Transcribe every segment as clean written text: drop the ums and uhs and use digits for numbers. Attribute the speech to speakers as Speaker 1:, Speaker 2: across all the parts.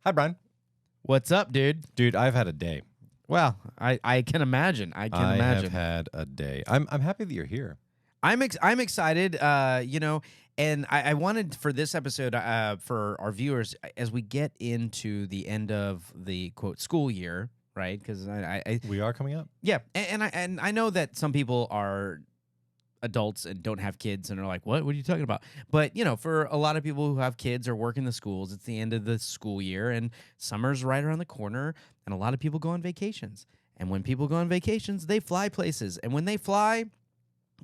Speaker 1: Hi, Brian.
Speaker 2: What's up, dude?
Speaker 1: Dude, I've had a day.
Speaker 2: Well, I can imagine. I
Speaker 1: have had a day. I'm happy that you're here.
Speaker 2: I'm excited. And I wanted for this episode for our viewers as we get into the end of the quote school year, right? Because
Speaker 1: we are coming up.
Speaker 2: Yeah, and I know that some people are adults and don't have kids and are like, what are you talking about? But for a lot of people who have kids or work in the schools, it's the end of the school year and summer's right around the corner, and a lot of people go on vacations. And when people go on vacations, they fly places, and when they fly,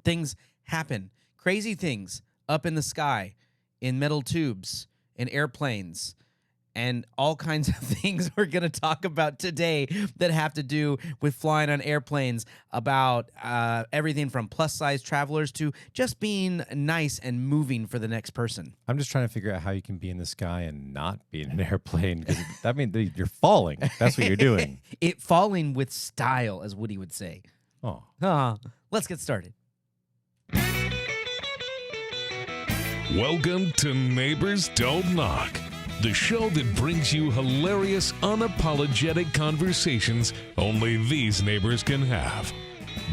Speaker 2: things happen. Crazy things up in the sky, in metal tubes, in airplanes, and all kinds of things we're going to talk about today that have to do with flying on airplanes, about everything from plus-size travelers to just being nice and moving for the next person.
Speaker 1: I'm just trying to figure out how you can be in the sky and not be in an airplane, because that means that you're falling. That's what you're doing.
Speaker 2: Falling with style, as Woody would say.
Speaker 1: Oh.
Speaker 2: Let's get started.
Speaker 3: Welcome to Neighbors Don't Knock, the show that brings you hilarious, unapologetic conversations only these neighbors can have.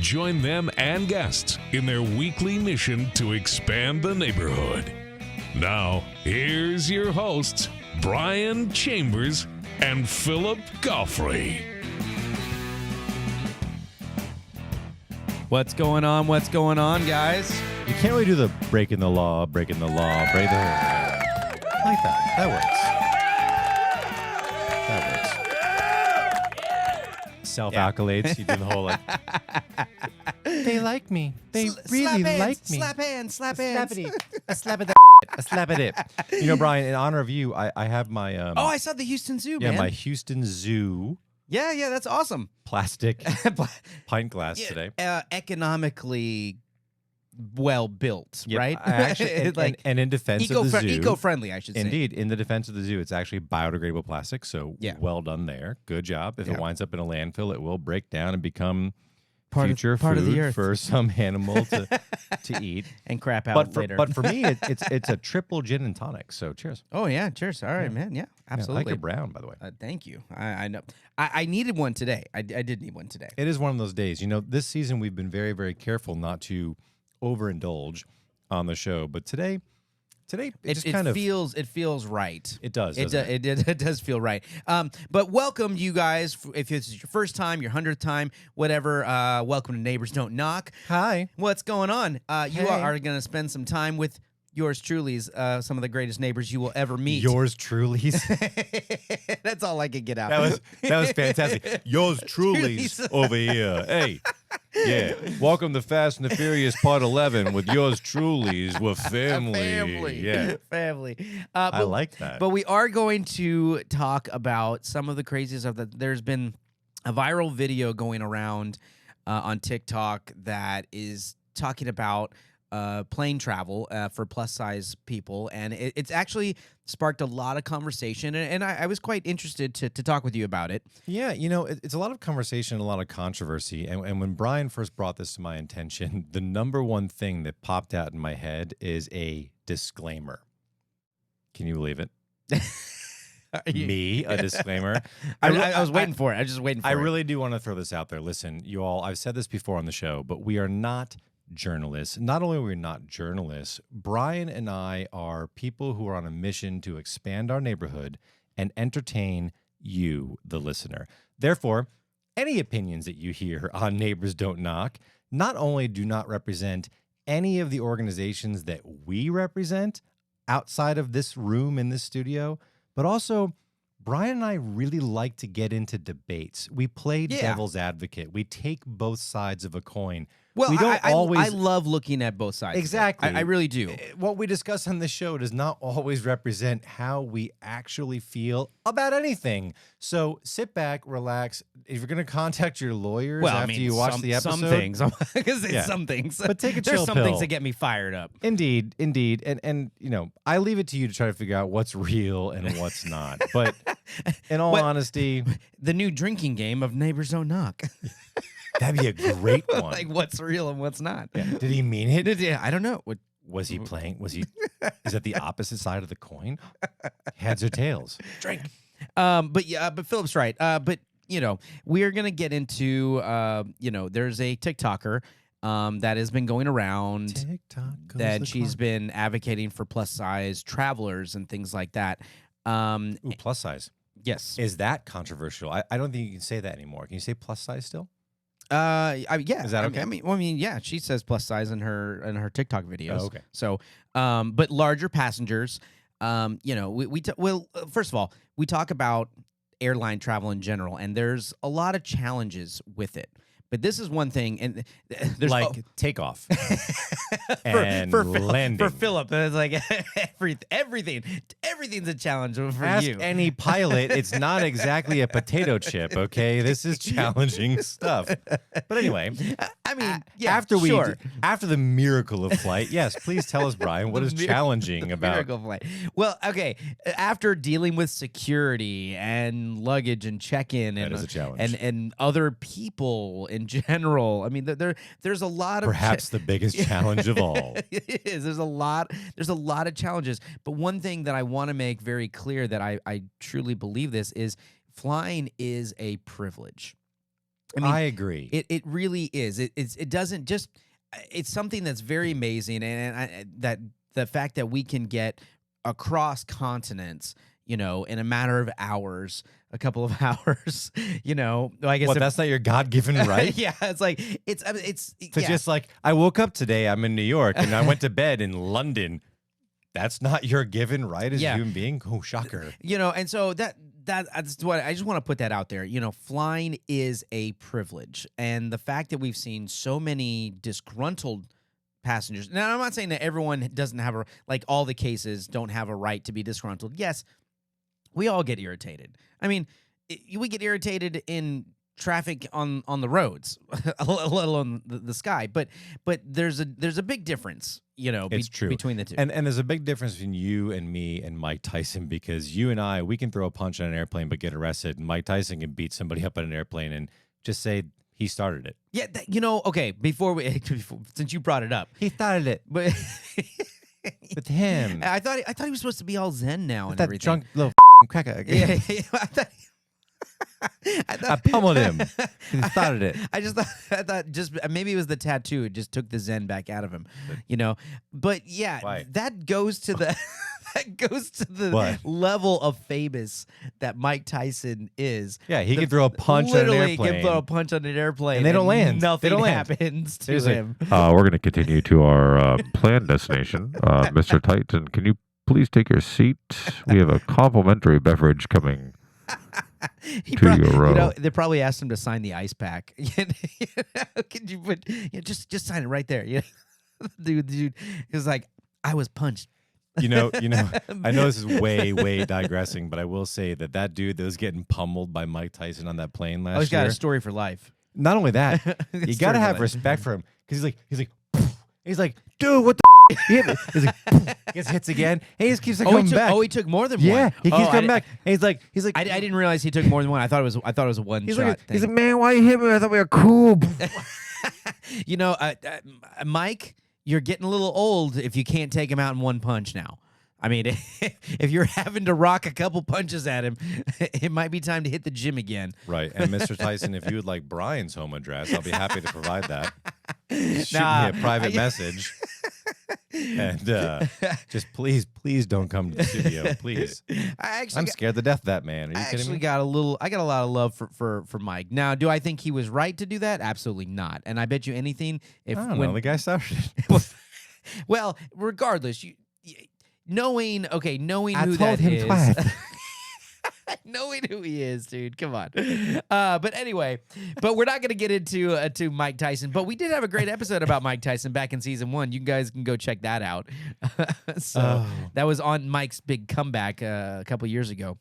Speaker 3: Join them and guests in their weekly mission to expand the neighborhood. Now, here's your hosts, Brian Chambers and Philip Goffrey.
Speaker 2: What's going on? What's going on, guys?
Speaker 1: You can't really do the breaking the law, break the... I like that. That works. Self-accolades. You do the whole like... They like me. They really like me.
Speaker 2: Slap hands. Slap hands.
Speaker 1: A slap at a slap at it. Brian, in honor of you, I have my...
Speaker 2: I saw the Houston Zoo, man.
Speaker 1: Yeah, my Houston Zoo...
Speaker 2: Yeah, that's awesome.
Speaker 1: Plastic pint glass today.
Speaker 2: Economically well built,
Speaker 1: Yep,
Speaker 2: right?
Speaker 1: And in defense of the zoo,
Speaker 2: eco-friendly, I should say.
Speaker 1: Indeed, in the defense of the zoo, it's actually biodegradable plastic. So well done there. Good job. If it winds up in a landfill, it will break down and become future food
Speaker 2: of the earth
Speaker 1: for some animal to eat
Speaker 2: and crap out later.
Speaker 1: But for me, it's a triple gin and tonic. So cheers.
Speaker 2: Oh yeah, cheers. All right, man. Yeah, absolutely.
Speaker 1: I like your brown, by the way.
Speaker 2: Thank you. I know. I needed one today. I did need one today.
Speaker 1: It is one of those days. This season we've been very, very careful not to overindulge on the show, but today
Speaker 2: it feels right.
Speaker 1: It does.
Speaker 2: It does feel right. But welcome, you guys. If this is your first time, your 100th time, whatever, welcome to Neighbors Don't Knock.
Speaker 1: Hi.
Speaker 2: What's going on? You are going to spend some time with yours truly's, some of the greatest neighbors you will ever meet.
Speaker 1: Yours truly's.
Speaker 2: That's all I could get out.
Speaker 1: That was fantastic. Yours truly's over here. Hey. Yeah. Welcome to Fast and the Furious Part 11 with yours truly's with family. Yeah.
Speaker 2: Family.
Speaker 1: I like that.
Speaker 2: But we are going to talk about some of the craziest stuff. There's been a viral video going around on TikTok that is talking about plane travel for plus-size people, and it's actually sparked a lot of conversation, and I was quite interested to talk with you about it.
Speaker 1: Yeah, it's a lot of conversation, a lot of controversy, and when Brian first brought this to my attention, the number one thing that popped out in my head is a disclaimer. Can you believe it? Me, a disclaimer.
Speaker 2: I was waiting for it. I was just waiting for it.
Speaker 1: I really do want to throw this out there. Listen, you all, I've said this before on the show, but we are not journalists. Not only are we not journalists, Brian and I are people who are on a mission to expand our neighborhood and entertain you, the listener. Therefore, any opinions that you hear on Neighbors Don't Knock not only do not represent any of the organizations that we represent outside of this room in this studio, but also Brian and I really like to get into debates. We play devil's advocate. We take both sides of a coin.
Speaker 2: Well,
Speaker 1: we don't
Speaker 2: I love looking at both sides.
Speaker 1: Exactly.
Speaker 2: I really do.
Speaker 1: What we discuss on this show does not always represent how we actually feel about anything. So sit back, relax. If you're going to contact your lawyers after you watch the episode.
Speaker 2: Some things. Some things.
Speaker 1: But take a chill
Speaker 2: There's some
Speaker 1: pill.
Speaker 2: things that get me fired up.
Speaker 1: Indeed. And I leave it to you to try to figure out what's real and what's not. But in all honesty.
Speaker 2: The new drinking game of Neighbors Don't Knock.
Speaker 1: That'd be a great one.
Speaker 2: Like what's real and what's not.
Speaker 1: Yeah. Did he mean it?
Speaker 2: Yeah, I don't know.
Speaker 1: Was he playing? Is that the opposite side of the coin? Heads or tails?
Speaker 2: Drink. but Philip's right. But we're gonna get into there's a TikToker that has been going around
Speaker 1: TikTok goes
Speaker 2: that
Speaker 1: the
Speaker 2: she's
Speaker 1: clock.
Speaker 2: been advocating for plus size travelers and things like that.
Speaker 1: Ooh, plus size.
Speaker 2: Yes.
Speaker 1: Is that controversial? I don't think you can say that anymore. Can you say plus size still?
Speaker 2: Yeah.
Speaker 1: Is that okay?
Speaker 2: I mean, yeah. She says plus size in her TikTok videos.
Speaker 1: Oh, okay.
Speaker 2: So, but larger passengers. First of all, we talk about airline travel in general, and there's a lot of challenges with it. But this is one thing, and there's
Speaker 1: takeoff and landing.
Speaker 2: For Philip. It's like everything's a challenge for
Speaker 1: Ask
Speaker 2: you.
Speaker 1: any pilot. It's not exactly a potato chip, okay? This is challenging stuff. But anyway,
Speaker 2: I mean,
Speaker 1: after the miracle of flight, yes, please tell us, Brian, what is challenging about
Speaker 2: miracle flight? Well, okay, after dealing with security and luggage and check-in
Speaker 1: that
Speaker 2: and
Speaker 1: is a challenge.
Speaker 2: and other people in general. I mean, there's a lot of
Speaker 1: perhaps the biggest challenge of all.
Speaker 2: It is. There's a lot of challenges. But one thing that I want to make very clear that I truly believe this is flying is a privilege. I mean,
Speaker 1: I agree.
Speaker 2: It really is. It doesn't just. It's something that's very amazing, and that the fact that we can get across continents, in a matter of hours, a couple of hours, I guess.
Speaker 1: That's not your God-given right?
Speaker 2: Yeah,
Speaker 1: Just like, I woke up today, I'm in New York, and I went to bed in London. That's not your given right as a human being? Oh, shocker.
Speaker 2: And so that's what I just want to put that out there. Flying is a privilege. And the fact that we've seen so many disgruntled passengers. Now, I'm not saying that everyone doesn't have all the cases don't have a right to be disgruntled. Yes, we all get irritated. I mean, we get irritated in traffic on the roads, let alone the sky. But there's a big difference,
Speaker 1: It's true.
Speaker 2: between the two.
Speaker 1: And there's a big difference between you and me and Mike Tyson, because you and I, we can throw a punch on an airplane but get arrested, and Mike Tyson can beat somebody up on an airplane and just say he started it.
Speaker 2: Yeah, okay, since you brought it up.
Speaker 1: He started it.
Speaker 2: But
Speaker 1: with him.
Speaker 2: I thought he was supposed to be all zen now and
Speaker 1: that
Speaker 2: everything.
Speaker 1: drunk little cracker.
Speaker 2: Yeah,
Speaker 1: I pummeled him. He started it.
Speaker 2: I thought just maybe it was the tattoo. It just took the zen back out of him, But yeah,
Speaker 1: Why?
Speaker 2: that goes to the
Speaker 1: What?
Speaker 2: level of famous that Mike Tyson is.
Speaker 1: Yeah, he can throw a punch on an
Speaker 2: Literally
Speaker 1: airplane.
Speaker 2: can throw a punch on an airplane,
Speaker 1: And they don't land.
Speaker 2: Nothing
Speaker 1: They don't land.
Speaker 2: happens to
Speaker 1: Seriously.
Speaker 2: him.
Speaker 4: We're going to continue to our planned destination. Mr. Titan, can you please take your seat? We have a complimentary beverage coming to your row.
Speaker 2: They probably asked him to sign the ice pack. Could you put? Just sign it right there. Dude, he was like, I was punched.
Speaker 1: I know this is way digressing, but I will say that dude that was getting pummeled by Mike Tyson on that plane last year.
Speaker 2: He's got a story for life.
Speaker 1: Not only that, you got to have respect for him, because he's like, dude, what the he hit me. He's like, he gets hits again, and he just keeps coming back.
Speaker 2: Oh, he took more than one.
Speaker 1: Yeah, he keeps coming back. And he's like,
Speaker 2: I didn't realize he took more than one. I thought it was a one shot thing.
Speaker 1: He's like, man, why you hit me? I thought we were cool.
Speaker 2: Mike, you're getting a little old if you can't take him out in one punch now. I mean, if you're having to rock a couple punches at him, it might be time to hit the gym again.
Speaker 1: Right. And Mr. Tyson, if you would like Brian's home address, I'll be happy to provide that. Shoot me a private message. And just please don't come to the studio, please. I'm scared to death of that man. Are you kidding me?
Speaker 2: I got a lot of love for Mike. Now, do I think he was right to do that? Absolutely not. And I bet you anything,
Speaker 1: I don't know. The guy started it.
Speaker 2: Well, regardless, knowing who
Speaker 1: I
Speaker 2: that
Speaker 1: told him
Speaker 2: is.
Speaker 1: twice.
Speaker 2: Knowing who he is, dude. Come on. But anyway, we're not going to get into Mike Tyson. But we did have a great episode about Mike Tyson back in season 1. You guys can go check that out. That was on Mike's big comeback a couple years ago.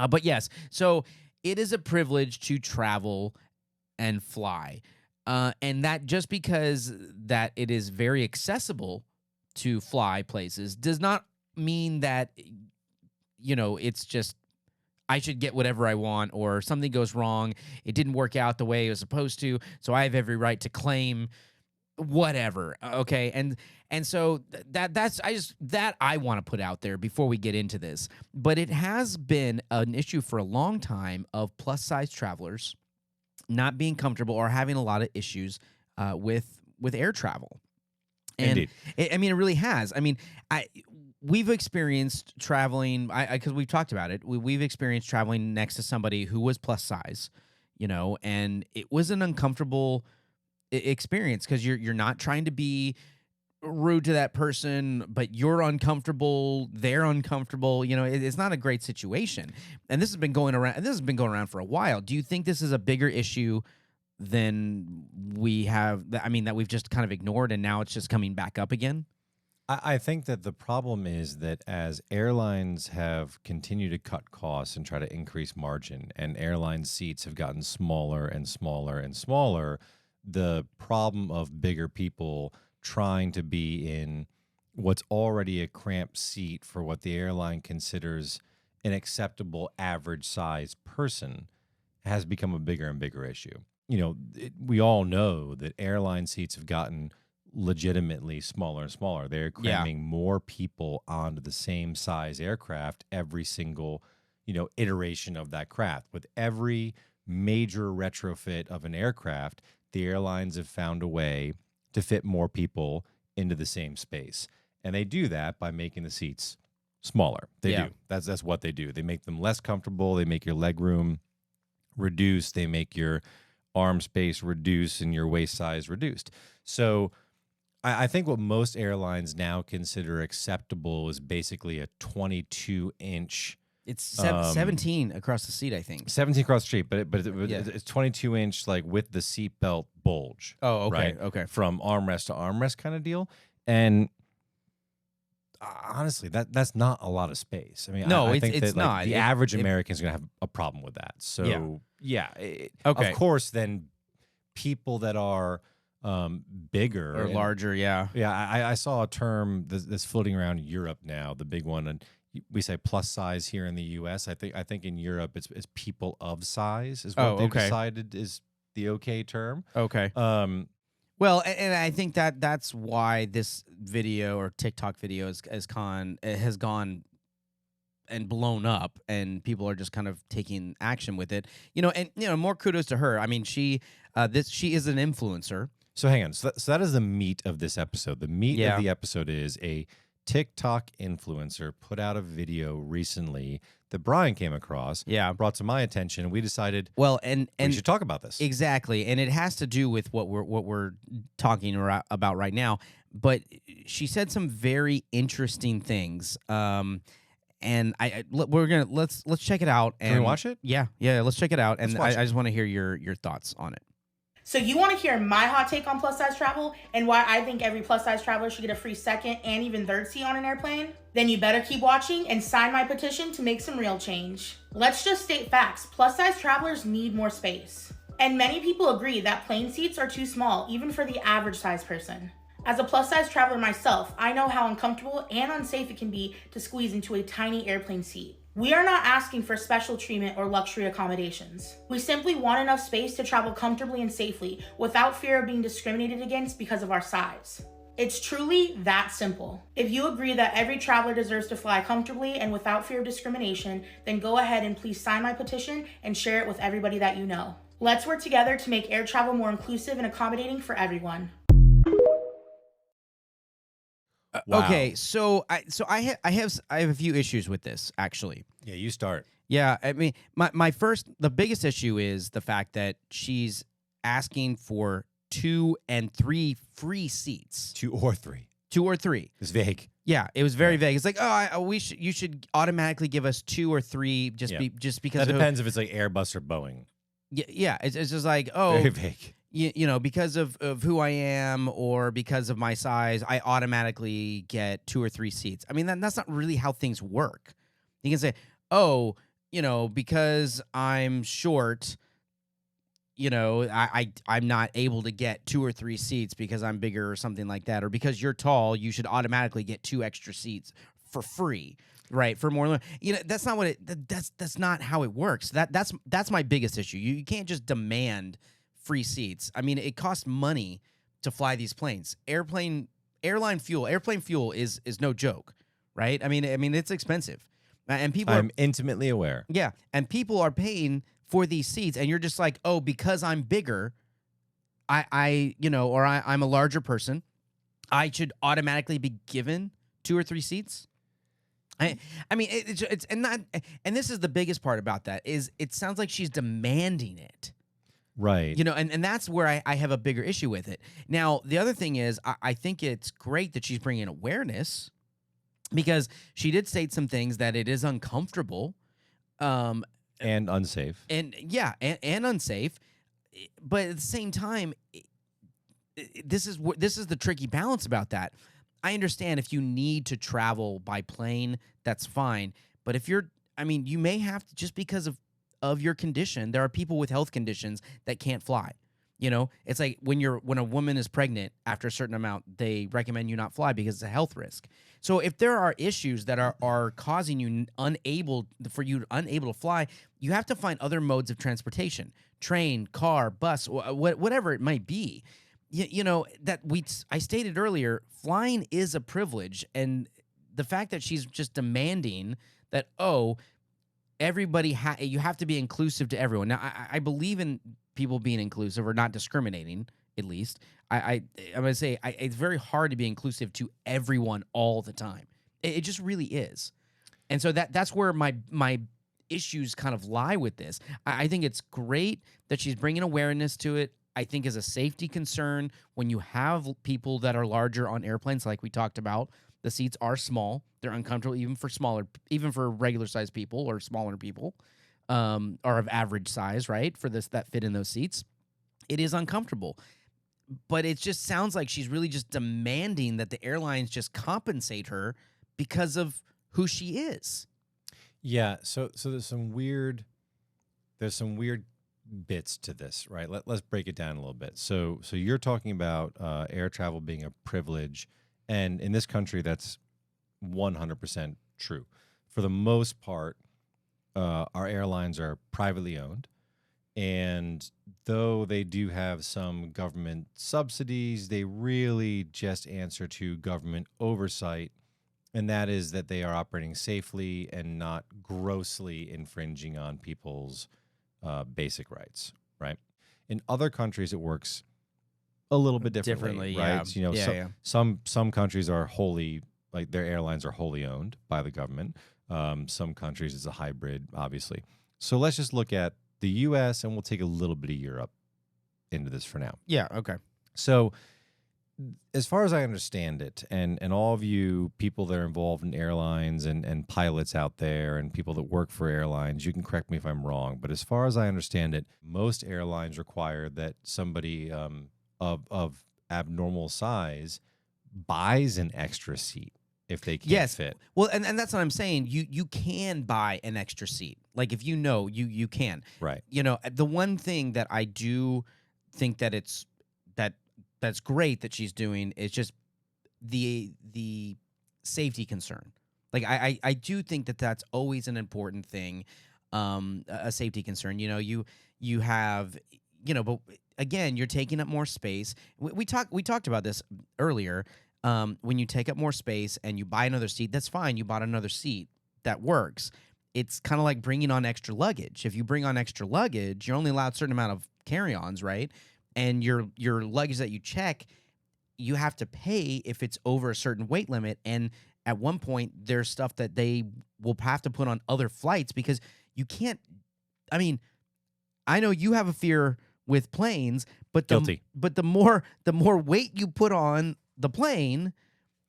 Speaker 2: But yes, so it is a privilege to travel and fly. And that just because that it is very accessible to fly places does not mean that, it's just I should get whatever I want, or something goes wrong, it didn't work out the way it was supposed to, so I have every right to claim whatever, okay? And so that's I want to put out there before we get into this. But it has been an issue for a long time of plus size travelers not being comfortable or having a lot of issues with air travel. And
Speaker 1: Indeed.
Speaker 2: I mean, it really has. I mean, we've experienced traveling, because we've talked about it. We've experienced traveling next to somebody who was plus size, and it was an uncomfortable experience because you're not trying to be rude to that person, but you're uncomfortable, they're uncomfortable. It's not a great situation. And this has been going around for a while. Do you think this is a bigger issue than we have, that we've just kind of ignored and now it's just coming back up again?
Speaker 1: I think that the problem is that as airlines have continued to cut costs and try to increase margin, and airline seats have gotten smaller and smaller and smaller, the problem of bigger people trying to be in what's already a cramped seat for what the airline considers an acceptable average size person has become a bigger and bigger issue. We all know that airline seats have gotten legitimately smaller and smaller. They're cramming more people onto the same size aircraft every single, iteration of that craft. With every major retrofit of an aircraft, the airlines have found a way to fit more people into the same space. And they do that by making the seats smaller. They do. That's what they do. They make them less comfortable. They make your leg room reduce. They make your arm space reduce and your waist size reduced. So I think what most airlines now consider acceptable is basically a 22-inch.
Speaker 2: It's 17 across the seat, I think.
Speaker 1: 17 across the street, but it's 22-inch, like with the seatbelt bulge.
Speaker 2: Oh, okay,
Speaker 1: right?
Speaker 2: okay.
Speaker 1: From armrest to armrest kind of deal. And honestly, that's not a lot of space. I mean,
Speaker 2: no,
Speaker 1: I
Speaker 2: it's
Speaker 1: think that
Speaker 2: not.
Speaker 1: The average American is going to have a problem with that. So
Speaker 2: okay.
Speaker 1: Of course, then people that are bigger
Speaker 2: or larger,
Speaker 1: I saw a term that's floating around Europe now, the big one, and we say plus size here in the U.S. I think in Europe it's people of size is what they've decided is the okay term.
Speaker 2: Okay. Well, and I think that's why this video or TikTok video has gone and blown up, and people are just kind of taking action with it. And more kudos to her. I mean, she is an influencer.
Speaker 1: So hang on. So that is the meat of this episode. The meat of the episode is a TikTok influencer put out a video recently that Brian came across, brought to my attention, and we decided, and we should talk about this.
Speaker 2: Exactly, and it has to do with what we're talking about right now. But she said some very interesting things, and let's check it out. And
Speaker 1: can we watch it?
Speaker 2: Yeah, let's check it out, and I just want to hear your thoughts on it.
Speaker 5: So you want to hear my hot take on plus size travel and why I think every plus size traveler should get a free second and even third seat on an airplane? Then you better keep watching and sign my petition to make some real change. Let's just state facts. Plus size travelers need more space. And many people agree that plane seats are too small, even for the average size person. As a plus size traveler myself, I know how uncomfortable and unsafe it can be to squeeze into a tiny airplane seat. We are not asking for special treatment or luxury accommodations. We simply want enough space to travel comfortably and safely without fear of being discriminated against because of our size. It's truly that simple. If you agree that every traveler deserves to fly comfortably and without fear of discrimination, then go ahead and please sign my petition and share it with everybody that you know. Let's work together to make air travel more inclusive and accommodating for everyone.
Speaker 1: Wow.
Speaker 2: Okay, so I have a few issues with this, actually.
Speaker 1: Yeah, you start.
Speaker 2: Yeah, I mean, the biggest issue is the fact that she's asking for 2 and 3 free seats.
Speaker 1: 2 or 3.
Speaker 2: 2 or 3.
Speaker 1: It's vague.
Speaker 2: Yeah, it was very vague. It's like, you should automatically give us 2 or 3 just because
Speaker 1: that depends if it's like Airbus or Boeing.
Speaker 2: Yeah, it's just like,
Speaker 1: very vague.
Speaker 2: Because of who I am or because of my size, I automatically get 2 or 3 seats. I mean, that's not really how things work. You can say, because I'm short, I'm not able to get 2 or 3 seats because I'm bigger or something like that. Or because you're tall, you should automatically get 2 extra seats for free. Right, for more, that's not what that's not how it works. That's my biggest issue. You can't just demand free seats. I mean, it costs money to fly these planes. Airline airplane fuel is no joke, right? I mean it's expensive, and people
Speaker 1: I'm intimately aware.
Speaker 2: yeah, and people are paying for these seats, and you're just like, oh, because I'm bigger, I'm a larger person, I should automatically be given 2 or 3 seats. I mean, it's and this is the biggest part about that is it sounds like she's demanding it.
Speaker 1: Right.
Speaker 2: And that's where I have a bigger issue with it. Now, the other thing is I think it's great that she's bringing awareness because she did state some things that it is uncomfortable.
Speaker 1: And unsafe.
Speaker 2: And yeah, and unsafe. But at the same time, this is the tricky balance about that. I understand if you need to travel by plane, that's fine. But if you may have to, just because of your condition, there are people with health conditions that can't fly. It's like when a woman is pregnant after a certain amount, they recommend you not fly because it's a health risk. So if there are issues that are causing you unable to fly, you have to find other modes of transportation: train, car, bus, whatever it might be. I stated earlier, flying is a privilege, and the fact that she's just demanding that, everybody you have to be inclusive to everyone. Now, I believe in people being inclusive or not discriminating. At least I'm gonna say it's very hard to be inclusive to everyone all the time. It just really is, and so that's where my issues kind of lie with this. I think it's great that she's bringing awareness to it. I think as a safety concern, when you have people that are larger on airplanes, like we talked about, the seats are small. They're uncomfortable even for regular sized people or smaller people, or of average size, right? For that fit in those seats, it is uncomfortable. But it just sounds like she's really just demanding that the airlines just compensate her because of who she is.
Speaker 1: Yeah. So there's some weird bits to this, right? Let's break it down a little bit. So you're talking about air travel being a privilege, and in this country, that's 100% true. For the most part, our airlines are privately owned, and though they do have some government subsidies, they really just answer to government oversight, and that is that they are operating safely and not grossly infringing on people's basic rights, right? In other countries, it works a little bit differently, right?
Speaker 2: Yeah.
Speaker 1: Some countries are wholly, like their airlines are wholly owned by the government. Some countries it's a hybrid, obviously. So let's just look at the U.S. and we'll take a little bit of Europe into this for now.
Speaker 2: Yeah. Okay.
Speaker 1: So as far as I understand it, and all of you people that are involved in airlines and pilots out there and people that work for airlines, you can correct me if I'm wrong, but as far as I understand it, most airlines require that somebody of abnormal size buys an extra seat if they can't fit.
Speaker 2: Well, and that's what I'm saying. You can buy an extra seat. Like if you can.
Speaker 1: Right.
Speaker 2: The one thing that I do think that that's great that she's doing is just the safety concern. Like I do think that that's always an important thing, a safety concern. You have, but again, you're taking up more space. We talked about this earlier. When you take up more space and you buy another seat, that's fine. You bought another seat, that works. It's kind of like bringing on extra luggage. If you bring on extra luggage, you're only allowed a certain amount of carry-ons, right? And your luggage that you check, you have to pay if it's over a certain weight limit. And at one point, there's stuff that they will have to put on other flights because you can't. I mean, I know you have a fear with planes, but
Speaker 1: Guilty.
Speaker 2: But the more weight you put on the plane,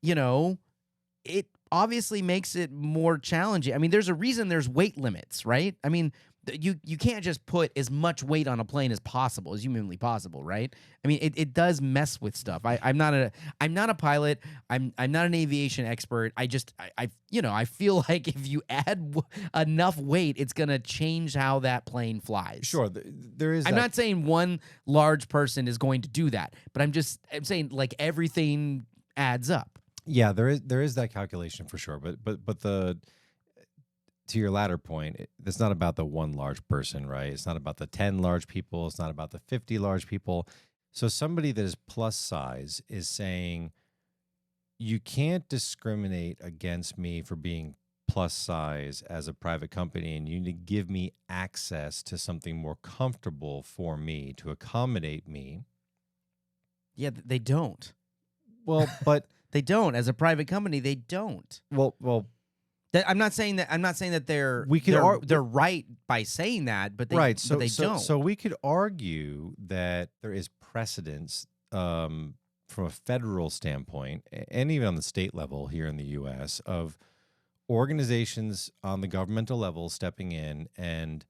Speaker 2: it obviously makes it more challenging. I mean, there's a reason there's weight limits, right? I mean, you can't just put as much weight on a plane as possible, as humanly possible, right? I mean, it does mess with stuff. I'm not a pilot. I'm not an aviation expert. I feel like if you add enough weight, it's gonna change how that plane flies.
Speaker 1: Sure, there is.
Speaker 2: I'm not saying one large person is going to do that, but I'm saying like everything adds up.
Speaker 1: Yeah, there is that calculation for sure, but to your latter point, it's not about the one large person, right? It's not about the 10 large people. It's not about the 50 large people. So somebody that is plus size is saying, you can't discriminate against me for being plus size as a private company, and you need to give me access to something more comfortable for me to accommodate me.
Speaker 2: Yeah, they don't.
Speaker 1: Well, but
Speaker 2: They don't. As a private company, they don't.
Speaker 1: well,
Speaker 2: I'm not saying that they're
Speaker 1: We could
Speaker 2: they're right by saying that, but they
Speaker 1: right.
Speaker 2: but
Speaker 1: So
Speaker 2: they
Speaker 1: so
Speaker 2: don't.
Speaker 1: so we could argue that there is precedence from a federal standpoint, and even on the state level here in the U.S., of organizations on the governmental level stepping in and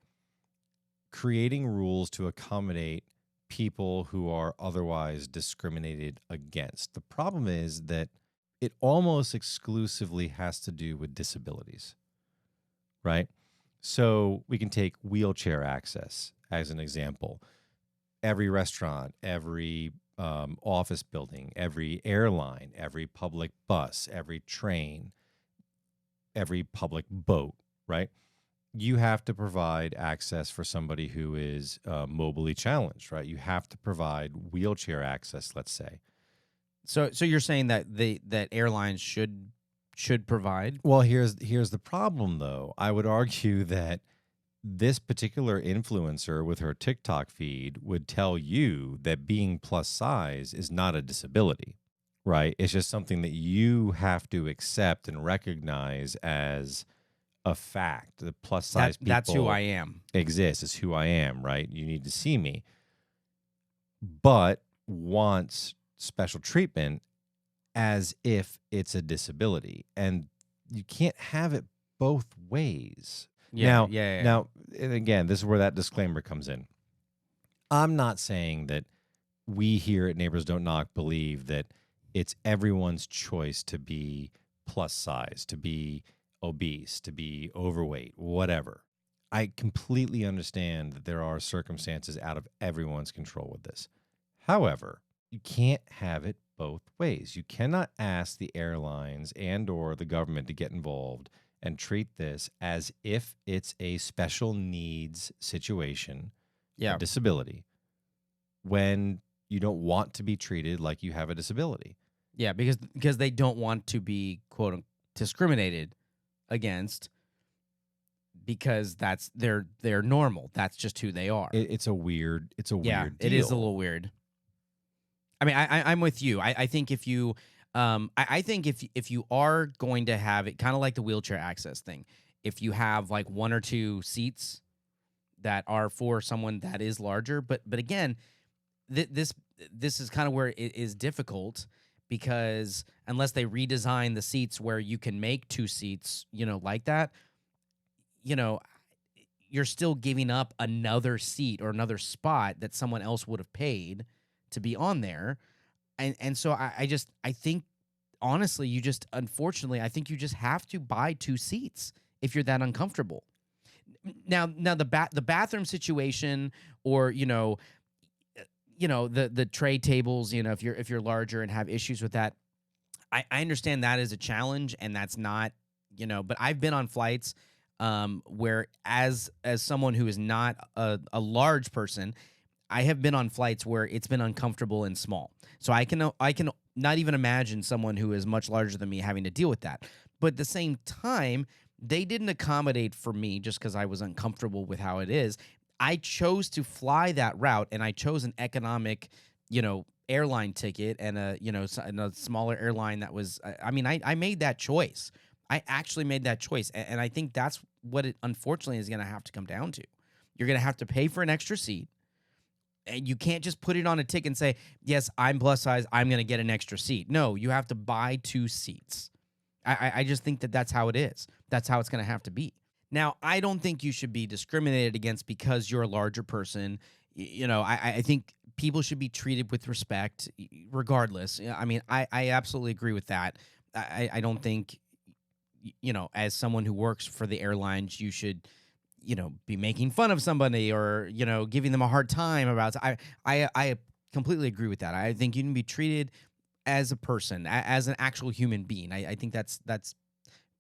Speaker 1: creating rules to accommodate people who are otherwise discriminated against. The problem is that it almost exclusively has to do with disabilities, right? So we can take wheelchair access as an example. Every restaurant, every office building, every airline, every public bus, every train, every public boat, right? You have to provide access for somebody who is mobily challenged, right? You have to provide wheelchair access, let's say.
Speaker 2: So you're saying that that airlines should provide?
Speaker 1: Well, here's the problem, though. I would argue that this particular influencer with her TikTok feed would tell you that being plus size is not a disability, right? It's just something that you have to accept and recognize as a fact. The plus size people,
Speaker 2: That's who I am.
Speaker 1: exist. It's who I am, right? You need to see me, but wants special treatment as if it's a disability, and you can't have it both ways.
Speaker 2: Yeah,
Speaker 1: Now, and again, this is where that disclaimer comes in. I'm not saying that we here at Neighbors Don't Knock believe that it's everyone's choice to be plus size, to be obese, to be overweight, whatever. I completely understand that there are circumstances out of everyone's control with this. However, you can't have it both ways. You cannot ask the airlines and or the government to get involved and treat this as if it's a special needs situation,
Speaker 2: Yeah.
Speaker 1: a disability, when you don't want to be treated like you have a disability.
Speaker 2: Yeah, because they don't want to be quote unquote discriminated against, because that's they're normal. That's just who they are.
Speaker 1: It's a weird deal.
Speaker 2: It is a little weird. I mean, I'm with you. I think if you I think if you are going to have it kind of like the wheelchair access thing, if you have like one or two seats that are for someone that is larger, but again, this is kind of where it is difficult, because unless they redesign the seats where you can make two seats, like that, you're still giving up another seat or another spot that someone else would have paid to be on there. And so I think honestly, unfortunately, I think you just have to buy two seats if you're that uncomfortable. Now the bathroom situation, or the tray tables, if you're larger and have issues with that, I understand that is a challenge, and that's not, but I've been on flights where as someone who is not a large person, I have been on flights where it's been uncomfortable and small. So I can not even imagine someone who is much larger than me having to deal with that. But at the same time, they didn't accommodate for me just because I was uncomfortable with how it is. I chose to fly that route, and I chose an economic, airline ticket, and a smaller airline that was. I made that choice. I actually made that choice, and I think that's what it unfortunately is going to have to come down to. You're going to have to pay for an extra seat. And you can't just put it on a ticket and say, yes, I'm plus size, I'm going to get an extra seat. No, you have to buy two seats. I just think that's how it is. That's how it's going to have to be. Now, I don't think you should be discriminated against because you're a larger person. I think people should be treated with respect regardless. I mean, I absolutely agree with that. I don't think, as someone who works for the airlines, you should be making fun of somebody or, giving them a hard time about it. I completely agree with that. I think you can be treated as a person, as an actual human being. I think that's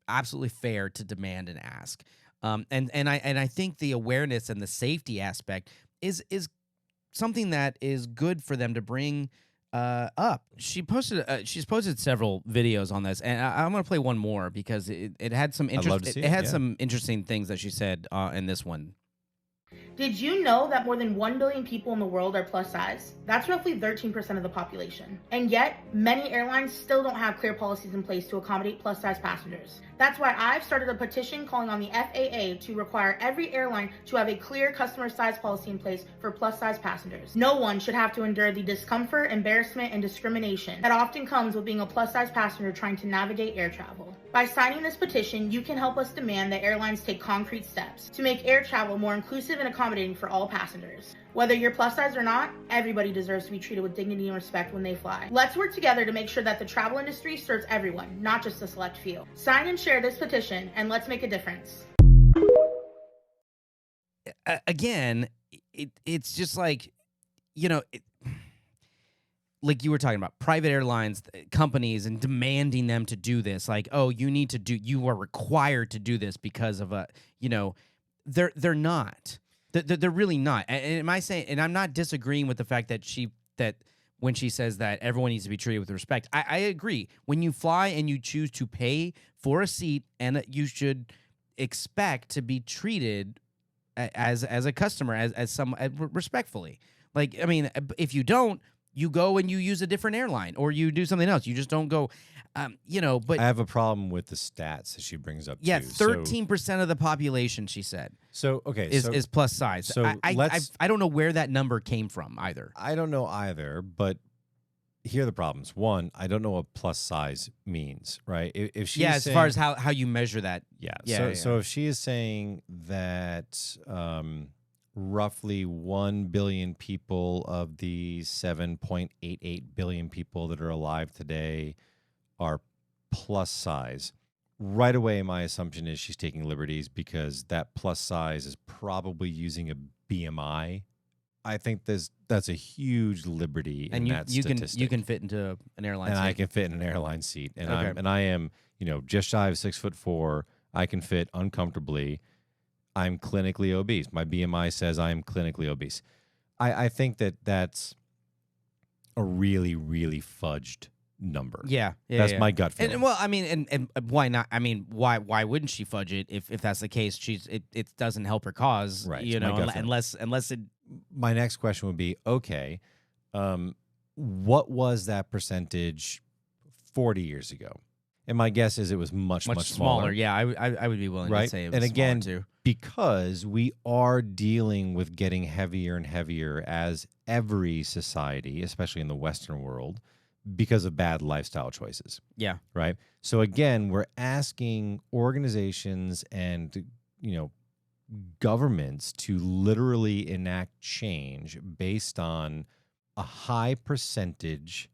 Speaker 2: absolutely fair to demand and ask. And I think the awareness and the safety aspect is something that is good for them to bring up. She's posted several videos on this, and I'm gonna play one more because it had some
Speaker 1: love to see
Speaker 2: it had
Speaker 1: it, yeah.
Speaker 2: some interesting things that she said in this one.
Speaker 5: Did you know that more than 1 billion people in the world are plus size? That's roughly 13% of the population. And yet, many airlines still don't have clear policies in place to accommodate plus size passengers. That's why I've started a petition calling on the FAA to require every airline to have a clear customer size policy in place for plus size passengers. No one should have to endure the discomfort, embarrassment, and discrimination that often comes with being a plus size passenger trying to navigate air travel. By signing this petition, you can help us demand that airlines take concrete steps to make air travel more inclusive and accommodating for all passengers. Whether you're plus size or not, everybody deserves to be treated with dignity and respect when they fly. Let's work together to make sure that the travel industry serves everyone, not just a select few. Sign and share this petition, and let's make a difference.
Speaker 2: Again, it's just like, like you were talking about private airlines, companies, and demanding them to do this. Like, oh, you are required to do this because of they're not. They're really not. And am I saying? And I'm not disagreeing with the fact that when she says that everyone needs to be treated with respect. I agree. When you fly and you choose to pay for a seat, and you should expect to be treated as a customer, as respectfully. Like, I mean, if you don't, you go and you use a different airline, or you do something else. You just don't go. But
Speaker 1: I have a problem with the stats that she brings up.
Speaker 2: yeah,
Speaker 1: too.
Speaker 2: 13% of the population, she said,
Speaker 1: So okay,
Speaker 2: is plus size.
Speaker 1: So
Speaker 2: I don't know where that number came from either.
Speaker 1: I don't know either, but here are the problems. One, I don't know what plus size means, right? If she's
Speaker 2: As
Speaker 1: saying,
Speaker 2: far as how you measure that.
Speaker 1: So if she is saying that roughly 1 billion people of the 7.88 billion people that are alive today are plus size, right away my assumption is she's taking liberties, because that plus size is probably using a BMI. I think that's a huge liberty in that statistic.
Speaker 2: you can fit into an airline
Speaker 1: and
Speaker 2: seat.
Speaker 1: I can fit in an airline seat, and
Speaker 2: Okay.
Speaker 1: I am just shy of 6'4". I can fit uncomfortably. I'm clinically obese. My BMI says I am clinically obese. I think that's a really, really fudged number.
Speaker 2: Yeah,
Speaker 1: That's
Speaker 2: yeah.
Speaker 1: my gut feeling.
Speaker 2: And well, I mean, and why not? I mean, why wouldn't she fudge it if that's the case? It doesn't help her cause,
Speaker 1: Right, it's my gut feeling.
Speaker 2: unless it.
Speaker 1: My next question would be, okay, what was that percentage 40 years ago? And my guess is it was much smaller.
Speaker 2: Yeah, I would be willing
Speaker 1: Right?
Speaker 2: to say it was
Speaker 1: And again,
Speaker 2: smaller too.
Speaker 1: because we are dealing with getting heavier and heavier as every society, especially in the Western world, because of bad lifestyle choices.
Speaker 2: Yeah.
Speaker 1: Right. So again, we're asking organizations and, governments to literally enact change based on a high percentage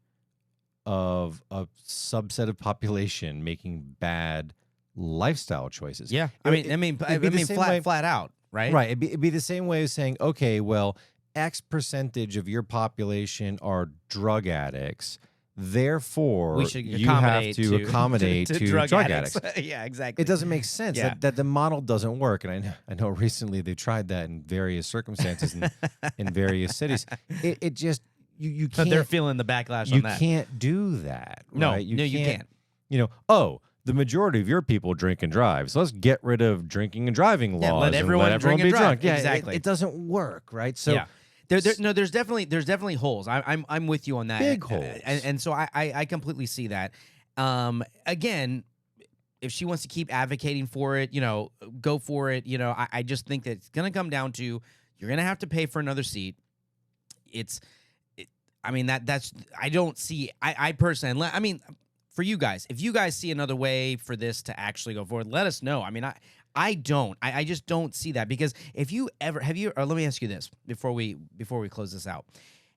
Speaker 1: of a subset of population making bad lifestyle choices.
Speaker 2: Yeah.
Speaker 1: It'd be the same way-
Speaker 2: flat out, right?
Speaker 1: Right. It'd be the same way as saying, okay, well, X percentage of your population are drug addicts. Therefore,
Speaker 2: We should
Speaker 1: you have
Speaker 2: accommodate
Speaker 1: to accommodate to drug addicts.
Speaker 2: Yeah, exactly.
Speaker 1: It doesn't make sense.
Speaker 2: Yeah.
Speaker 1: That the model doesn't work. And I know recently they tried that in various circumstances in various cities. It just you
Speaker 2: So
Speaker 1: can't.
Speaker 2: they're feeling the backlash
Speaker 1: You
Speaker 2: on that.
Speaker 1: can't do that.
Speaker 2: No,
Speaker 1: right?
Speaker 2: you can't.
Speaker 1: The majority of your people drink and drive, so let's get rid of drinking and driving laws.
Speaker 2: Yeah, let
Speaker 1: and
Speaker 2: everyone drink
Speaker 1: be
Speaker 2: and drive.
Speaker 1: drunk. Yeah,
Speaker 2: Exactly.
Speaker 1: It doesn't work, right? So
Speaker 2: yeah. There's definitely holes. I'm with you on that.
Speaker 1: Big holes.
Speaker 2: And so I completely see that. Again, if she wants to keep advocating for it, go for it. I just think that it's gonna come down to you're gonna have to pay for another seat. That's I don't see. I personally, for you guys, if you guys see another way for this to actually go forward, let us know. I don't. I just don't see that, because if you ever or let me ask you this before we close this out.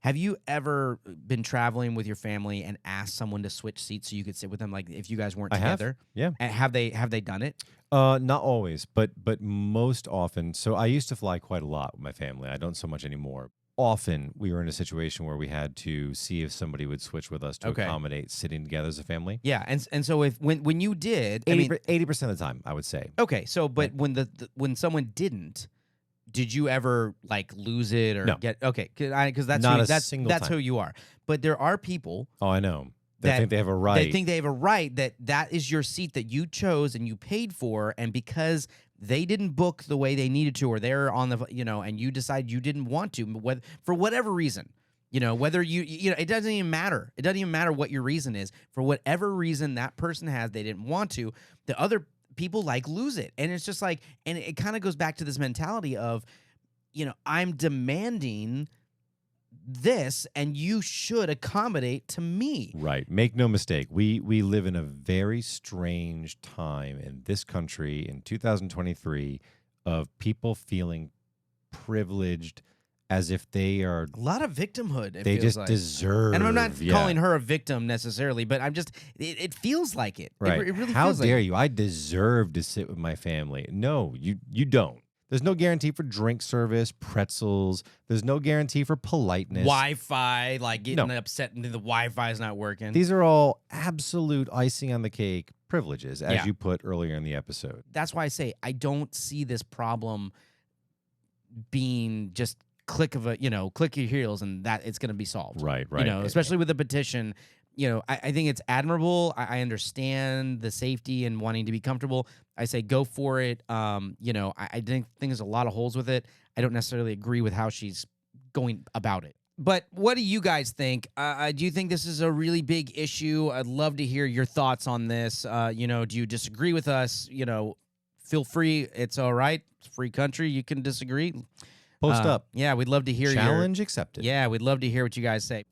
Speaker 2: Have you ever been traveling with your family and asked someone to switch seats so you could sit with them, like if you guys weren't
Speaker 1: I have.
Speaker 2: together?
Speaker 1: Yeah.
Speaker 2: And have they done it?
Speaker 1: Not always, but most often. So I used to fly quite a lot with my family. I don't so much anymore. Often we were in a situation where we had to see if somebody would switch with us to
Speaker 2: Okay.
Speaker 1: accommodate sitting together as a family.
Speaker 2: Yeah. And so when you did,
Speaker 1: 80% of the time, I would say.
Speaker 2: okay. So but when when someone didn't, did you ever like lose it or
Speaker 1: No.
Speaker 2: get okay? Because that's
Speaker 1: Not
Speaker 2: who,
Speaker 1: a
Speaker 2: that's
Speaker 1: single
Speaker 2: that's
Speaker 1: time.
Speaker 2: who you are. But there are people
Speaker 1: Oh, I know. They
Speaker 2: that
Speaker 1: think they have a right.
Speaker 2: They think they have a right that is your seat that you chose and you paid for, and because they didn't book the way they needed to, or they're on the and you decide you didn't want to, for whatever reason, whether it doesn't even matter. It doesn't even matter what your reason is. For whatever reason that person has, they didn't want to. The other people lose it, and it's just like, and it kind of goes back to this mentality of, I'm demanding this and you should accommodate to me.
Speaker 1: Right. Make no mistake. We live in a very strange time in this country in 2023 of people feeling privileged as if they are
Speaker 2: A lot of victimhood.
Speaker 1: they just deserve.
Speaker 2: And I'm not
Speaker 1: yeah.
Speaker 2: calling her a victim necessarily, but I'm just it feels like it.
Speaker 1: Right.
Speaker 2: It really
Speaker 1: How
Speaker 2: feels
Speaker 1: dare
Speaker 2: like
Speaker 1: you? I deserve to sit with my family. No, you don't. There's no guarantee for drink service, pretzels. There's no guarantee for politeness.
Speaker 2: Wi-Fi, like getting
Speaker 1: No.
Speaker 2: upset and the Wi-Fi is not working.
Speaker 1: These are all absolute icing on the cake privileges, as
Speaker 2: Yeah.
Speaker 1: you put earlier in the episode.
Speaker 2: That's why I say I don't see this problem being just click your heels and that it's going to be solved.
Speaker 1: Right.
Speaker 2: Especially with the petition. I think it's admirable. I understand the safety and wanting to be comfortable. I say go for it. I think there's a lot of holes with it. I don't necessarily agree with how she's going about it. But what do you guys think? Do you think this is a really big issue? I'd love to hear your thoughts on this. Do you disagree with us? Feel free. It's all right. It's a free country. You can disagree.
Speaker 1: Post up.
Speaker 2: Yeah, we'd love to hear
Speaker 1: Challenge accepted.
Speaker 2: Yeah, we'd love to hear what you guys say.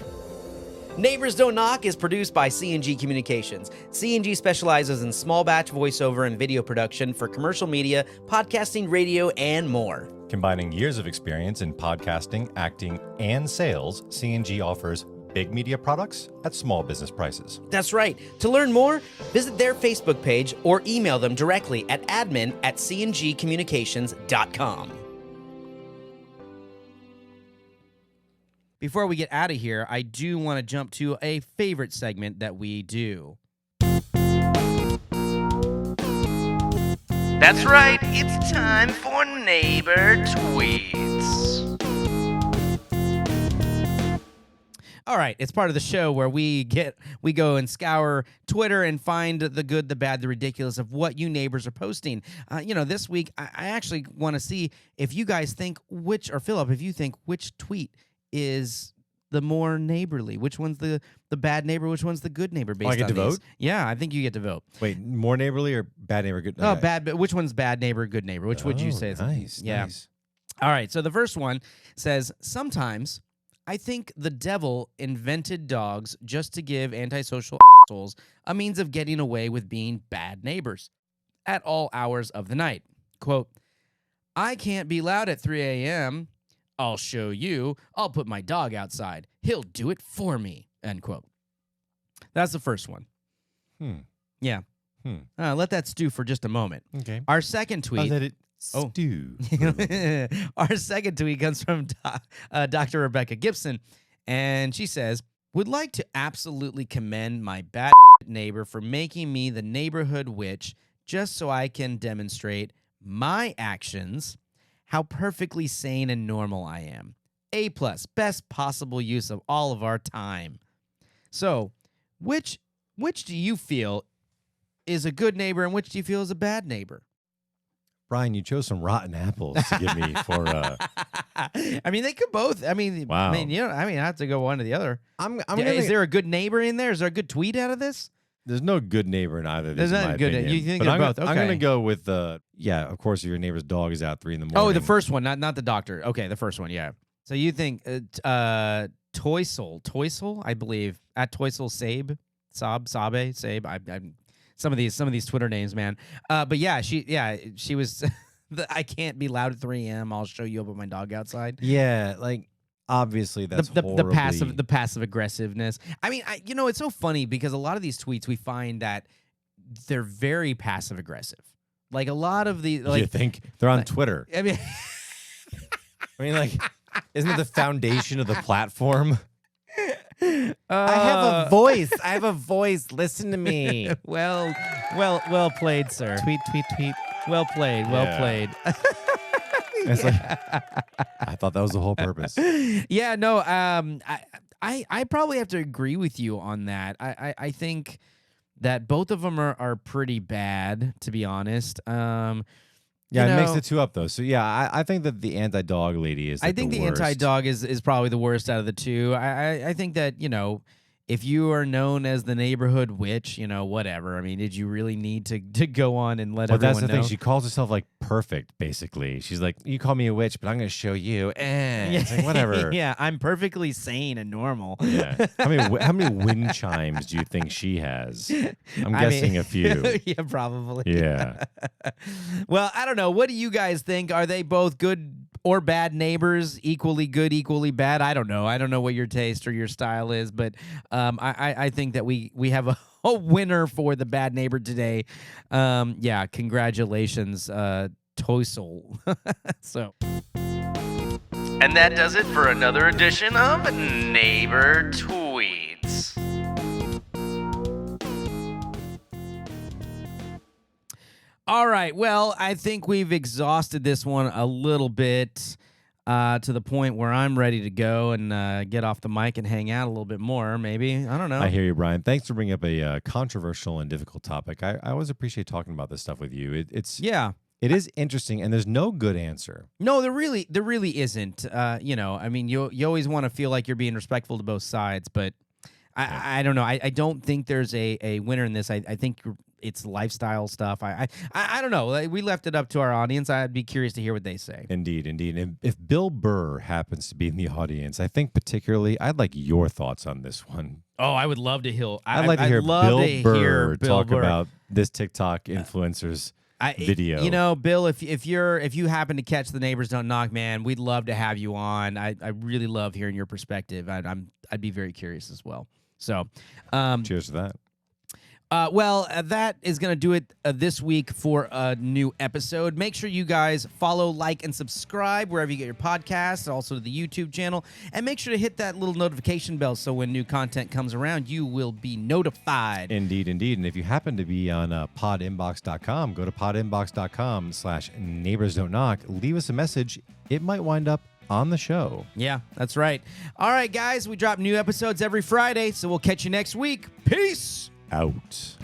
Speaker 2: Neighbors Don't Knock is produced by C&G Communications. C&G specializes in small batch voiceover and video production for commercial media, podcasting, radio, and more.
Speaker 1: Combining years of experience in podcasting, acting, and sales, C&G offers big media products at small business prices.
Speaker 2: That's right. To learn more, visit their Facebook page or email them directly at admin@cngcommunications.com. Before we get out of here, I do want to jump to a favorite segment that we do. That's right, it's time for Neighbor Tweets. All right, it's part of the show where we go and scour Twitter and find the good, the bad, the ridiculous of what you neighbors are posting. This week I actually want to see if you guys think Philip, if you think which tweet is the more neighborly, which one's the bad neighbor, which one's the good neighbor based on
Speaker 1: I get to
Speaker 2: these.
Speaker 1: vote?
Speaker 2: Yeah, I think you get to vote.
Speaker 1: Wait, more neighborly or bad neighbor? Good.
Speaker 2: Oh, bad. But which one's bad neighbor, good neighbor? Which would you say?
Speaker 1: Nice.
Speaker 2: Yeah.
Speaker 1: Nice.
Speaker 2: All right. So the first one says, sometimes I think the devil invented dogs just to give antisocial assholes a means of getting away with being bad neighbors at all hours of the night. Quote, I can't be loud at 3 a.m. I'll show you. I'll put my dog outside. He'll do it for me. End quote. That's the first one. Yeah. Let that stew for just a moment.
Speaker 1: Okay.
Speaker 2: Our second tweet.
Speaker 1: Let it
Speaker 2: Oh.
Speaker 1: stew.
Speaker 2: Our second tweet comes from Dr. Rebecca Gibson, and she says, would like to absolutely commend my bad neighbor for making me the neighborhood witch just so I can demonstrate my actions, how perfectly sane and normal I am. A+, best possible use of all of our time. So, which do you feel is a good neighbor and which do you feel is a bad neighbor?
Speaker 1: Brian, you chose some rotten apples to give me for.
Speaker 2: I mean, they could both. I mean,
Speaker 1: Wow.
Speaker 2: I have to go one or the other.
Speaker 1: I'm
Speaker 2: Is there a good neighbor in there? Is there a good tweet out of this?
Speaker 1: There's no good neighbor in either of these.
Speaker 2: There's
Speaker 1: in
Speaker 2: not
Speaker 1: my
Speaker 2: good.
Speaker 1: opinion.
Speaker 2: You think
Speaker 1: But
Speaker 2: of
Speaker 1: I'm,
Speaker 2: both?
Speaker 1: I'm
Speaker 2: Okay.
Speaker 1: going to go with of course, if your neighbor's dog is out 3 a.m.
Speaker 2: Oh, the first one, not the doctor. Okay, the first one. Yeah. So you think Toysel, I believe, at Toysel Sabe, I'm some of these Twitter names, man. But yeah, she was. I can't be loud at 3 a.m. I'll show you up with my dog outside.
Speaker 1: Yeah, like obviously that's
Speaker 2: the passive aggressiveness. I mean, it's so funny because a lot of these tweets we find that they're very passive aggressive. Like a lot of the
Speaker 1: you think they're on Twitter?
Speaker 2: I mean,
Speaker 1: Isn't it the foundation of the platform?
Speaker 2: I
Speaker 1: have a voice. I have a voice. Listen to me.
Speaker 2: Well played, sir.
Speaker 1: Tweet.
Speaker 2: Well played.
Speaker 1: Yeah. It's like, I thought that was the whole purpose.
Speaker 2: Yeah, no, I probably have to agree with you on that. I think that both of them are pretty bad, to be honest.
Speaker 1: Yeah,
Speaker 2: you
Speaker 1: it makes
Speaker 2: know,
Speaker 1: the two up though. So yeah, I think that the anti-dog lady is.
Speaker 2: I
Speaker 1: Like,
Speaker 2: think the
Speaker 1: worst.
Speaker 2: anti-dog is probably the worst out of the two. I think that, if you are known as the neighborhood witch, whatever. I mean, did you really need to go on and let
Speaker 1: But
Speaker 2: everyone
Speaker 1: that's the
Speaker 2: know?
Speaker 1: thing. She calls herself like perfect, basically. She's like, you call me a witch, but I'm going to show you. It's like, whatever.
Speaker 2: Yeah, I'm perfectly sane and normal.
Speaker 1: Yeah. How many wind chimes do you think she has? I'm guessing a few.
Speaker 2: Yeah, probably.
Speaker 1: Yeah.
Speaker 2: Well, I don't know. What do you guys think? Are they both good or bad neighbors? Equally good, equally bad? I don't know. I don't know what your taste or your style is, but I think that we have a winner for the bad neighbor today. Yeah, congratulations, Toysel. So. And that does it for another edition of Neighbor Tweets. All right. Well, I think we've exhausted this one a little bit to the point where I'm ready to go and get off the mic and hang out a little bit more, maybe. I don't know.
Speaker 1: I hear you, Brian. Thanks for bringing up a controversial and difficult topic. I always appreciate talking about this stuff with you. It is interesting, and there's no good answer.
Speaker 2: No, there really isn't. I mean, you always want to feel like you're being respectful to both sides, but I don't know. I don't think there's a winner in this. I think it's lifestyle stuff. I don't know. We left it up to our audience. I'd be curious to hear what they say.
Speaker 1: Indeed. And if Bill Burr happens to be in the audience, I think particularly I'd like your thoughts on this one.
Speaker 2: Oh, I would love to hear.
Speaker 1: I'd like to hear Bill Burr talk about this TikTok influencer's video.
Speaker 2: Bill, if you happen to catch the Neighbors Don't Knock, man, we'd love to have you on. I really love hearing your perspective. I'd be very curious as well. So,
Speaker 1: cheers to that.
Speaker 2: That is going to do it this week for a new episode. Make sure you guys follow, like, and subscribe wherever you get your podcasts, also to the YouTube channel. And make sure to hit that little notification bell so when new content comes around, you will be notified.
Speaker 1: Indeed. And if you happen to be on podinbox.com, go to podinbox.com/neighbors don't knock. Leave us a message. It might wind up on the show.
Speaker 2: Yeah, that's right. All right, guys, we drop new episodes every Friday, so we'll catch you next week. Peace!
Speaker 1: Out.